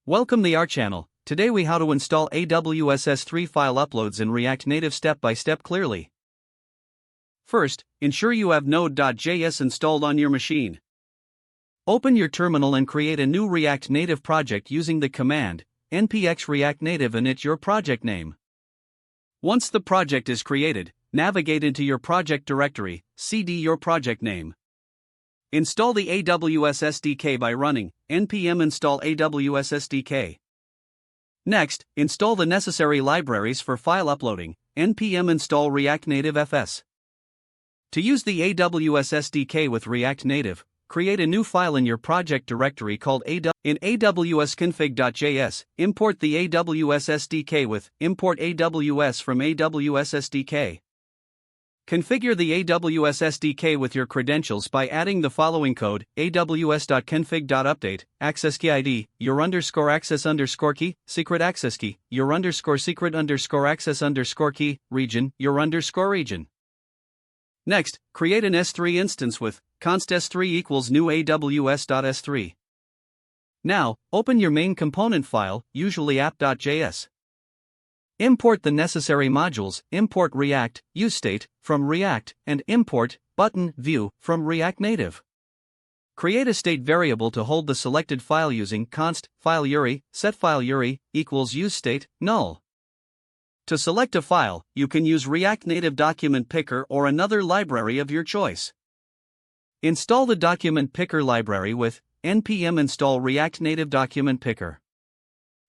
Welcome to our channel. Today we how to install AWS S3 file uploads in React Native step by step clearly. First, ensure you have Node.js installed on your machine. Open your terminal and create a new React Native project using the command npx React Native and your project name. Once the project is created, navigate into your project directory, cd your project name. Install the AWS SDK by running npm install AWS SDK. Next, install the necessary libraries for file uploading, npm install React Native FS. To use the AWS SDK with React Native, create a new file in your project directory called in AWS config.js, import the AWS SDK with import AWS from AWS SDK. Configure the AWS SDK with your credentials by adding the following code: aws.config.update, access key ID, your underscore access underscore key, secret access key, your underscore secret underscore access underscore key, region, your underscore region. Next, create an S3 instance with const s3 equals new aws.s3. Now, open your main component file, usually app.js. Import the necessary modules, import React, useState, from React, and import button view from React Native. Create a state variable to hold the selected file using const file URI, set file URI equals useState, null. To select a file, you can use React Native Document Picker or another library of your choice. Install the Document Picker library with npm install React Native Document Picker.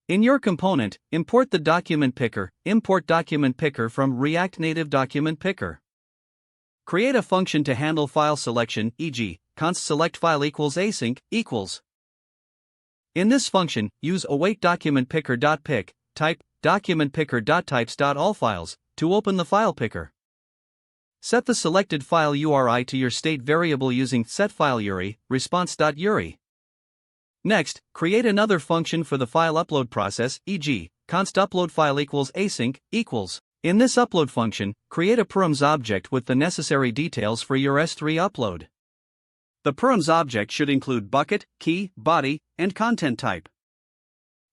In your component, import the Document Picker, import Document Picker from React Native Document Picker. Create a function to handle file selection, e.g., const select file equals async equals. In this function, use await documentpicker.pick, type documentpicker.types.allfiles to open the file picker. Set the selected file URI to your state variable using setFileURI, response.URI. Next, create another function for the file upload process, e.g., const upload file equals async equals. In this upload function, create a params object with the necessary details for your S3 upload. The params object should include bucket, key, body, and content type.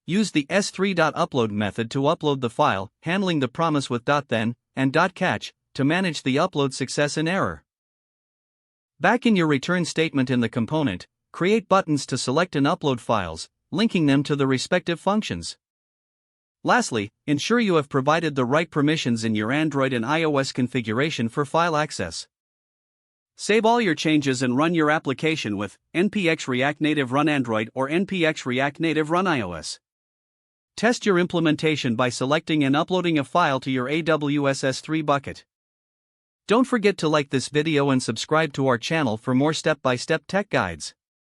Use the s3.upload method to upload the file, handling the promise with .then and .catch to manage the upload success and error. Back in your return statement in the component, create buttons to select and upload files, linking them to the respective functions. Lastly, ensure you have provided the right permissions in your Android and iOS configuration for file access. Save all your changes and run your application with npx React Native Run Android or npx React Native Run iOS. Test your implementation by selecting and uploading a file to your AWS S3 bucket. Don't forget to like this video and subscribe to our channel for more step-by-step tech guides.